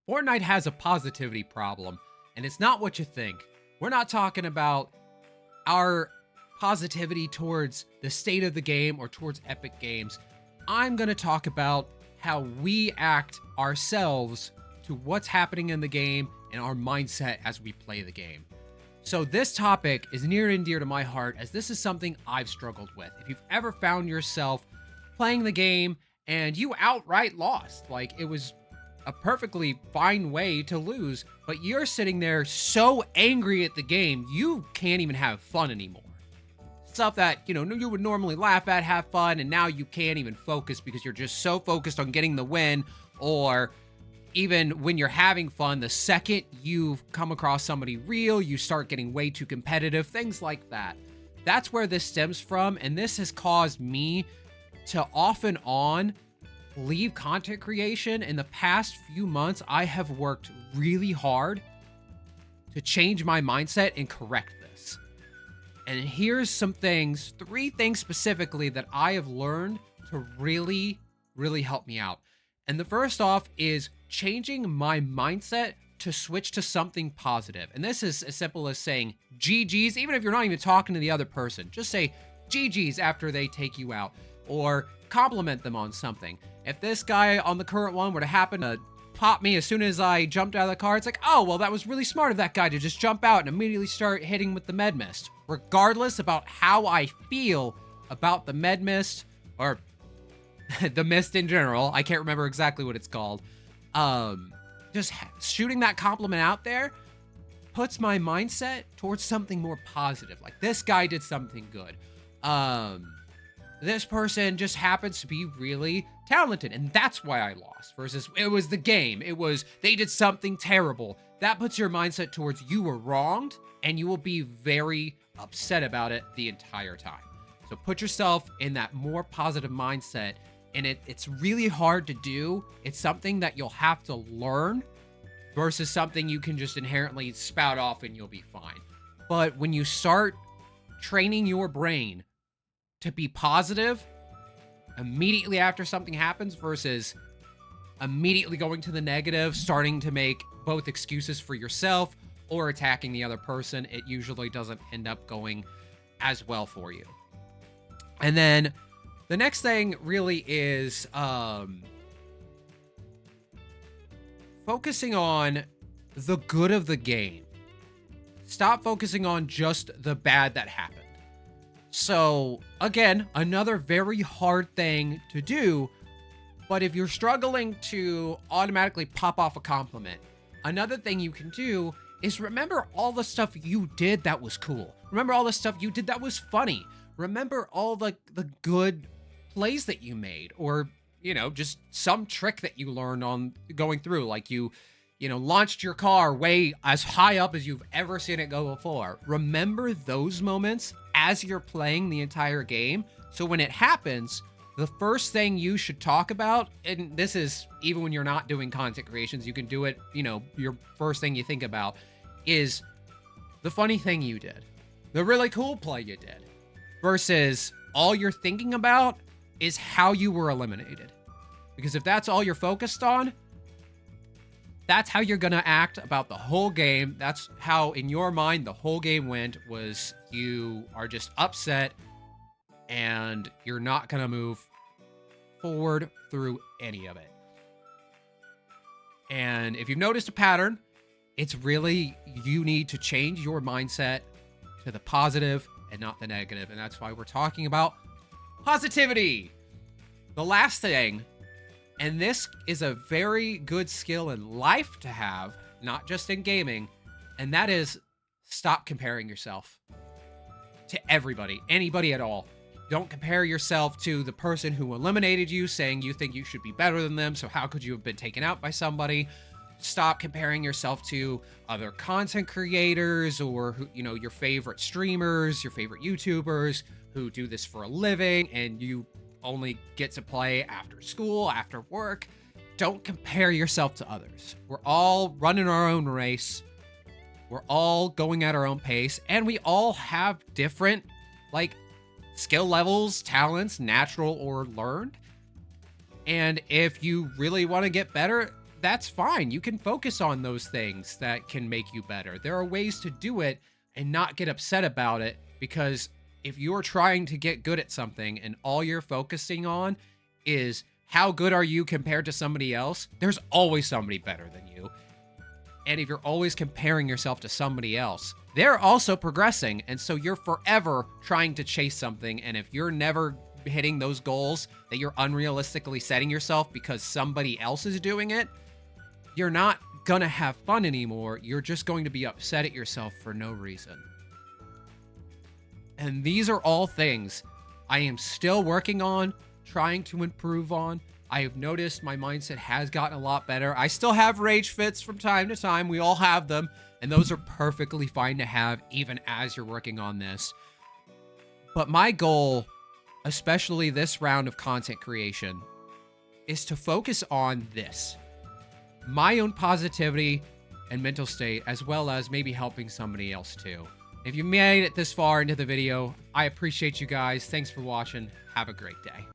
Fortnite has a positivity problem, and it's not what you think. We're not talking about our positivity towards the state of the game or towards Epic Games. I'm going to talk about how we act ourselves to what's happening in the game and our mindset as we play the game. So this topic is near and dear to my heart, as this is something I've struggled with. If you've ever found yourself playing the game and you outright lost, like it was a perfectly fine way to lose, but you're sitting there so angry at the game, you can't even have fun anymore. Stuff that, you would normally laugh at, have fun, and now you can't even focus because you're just so focused on getting the win. Or even when you're having fun, the second you've come across somebody real, you start getting way too competitive, things like that. That's where this stems from, and this has caused me to off and on leave content creation. In the past few months, I have worked really hard to change my mindset and correct this. And here's some things, 3 things specifically that I have learned to really, really help me out. And the first off is changing my mindset to switch to something positive. And this is as simple as saying GG's, even if you're not even talking to the other person. Just say GG's after they take you out, or compliment them on something. If this guy on the current one were to happen to pop me as soon as I jumped out of the car, it's like, oh, well, that was really smart of that guy to just jump out and immediately start hitting with the med mist. Regardless about how I feel about the med mist, or the mist in general, I can't remember exactly what it's called. Just shooting that compliment out there puts my mindset towards something more positive. Like, this guy did something good. This person just happens to be really talented, and that's why I lost. Versus, it was the game. It was, they did something terrible. That puts your mindset towards you were wronged, and you will be very upset about it the entire time. So put yourself in that more positive mindset, and it's really hard to do. It's something that you'll have to learn versus something you can just inherently spout off and you'll be fine. But when you start training your brain to be positive immediately after something happens versus immediately going to the negative, starting to make both excuses for yourself or attacking the other person, it usually doesn't end up going as well for you. And then the next thing really is focusing on the good of the game. Stop focusing on just the bad that happened. So, again, another very hard thing to do, but if you're struggling to automatically pop off a compliment, another thing you can do is remember all the stuff you did that was cool. Remember all the stuff you did that was funny. Remember all the good plays that you made, or, just some trick that you learned on going through, like you launched your car way as high up as you've ever seen it go before. Remember those moments as you're playing the entire game. So when it happens, the first thing you should talk about, and this is even when you're not doing content creations, you can do it, your first thing you think about is the funny thing you did, the really cool play you did, versus all you're thinking about is how you were eliminated. Because if that's all you're focused on, that's how you're going to act about the whole game. That's how, in your mind, the whole game went, was you are just upset and you're not going to move forward through any of it. And if you've noticed a pattern, it's really, you need to change your mindset to the positive and not the negative. And that's why we're talking about positivity. The last thing, and this is a very good skill in life to have, not just in gaming, and that is stop comparing yourself to everybody, anybody at all. Don't compare yourself to the person who eliminated you, saying you think you should be better than them, so how could you have been taken out by somebody? Stop comparing yourself to other content creators or your favorite streamers, your favorite YouTubers who do this for a living, and you only get to play after school, after work. Don't compare yourself to others. We're all running our own race. We're all going at our own pace, and we all have different, skill levels, talents, natural or learned. And if you really want to get better, that's fine. You can focus on those things that can make you better. There are ways to do it and not get upset about it, because if you're trying to get good at something and all you're focusing on is how good are you compared to somebody else, there's always somebody better than you. And if you're always comparing yourself to somebody else, they're also progressing. And so you're forever trying to chase something. And if you're never hitting those goals that you're unrealistically setting yourself because somebody else is doing it, you're not gonna have fun anymore. You're just going to be upset at yourself for no reason. And these are all things I am still working on, trying to improve on. I have noticed my mindset has gotten a lot better. I still have rage fits from time to time. We all have them, and those are perfectly fine to have even as you're working on this. But my goal, especially this round of content creation, is to focus on this. My own positivity and mental state, as well as maybe helping somebody else too. If you made it this far into the video, I appreciate you guys. Thanks for watching. Have a great day.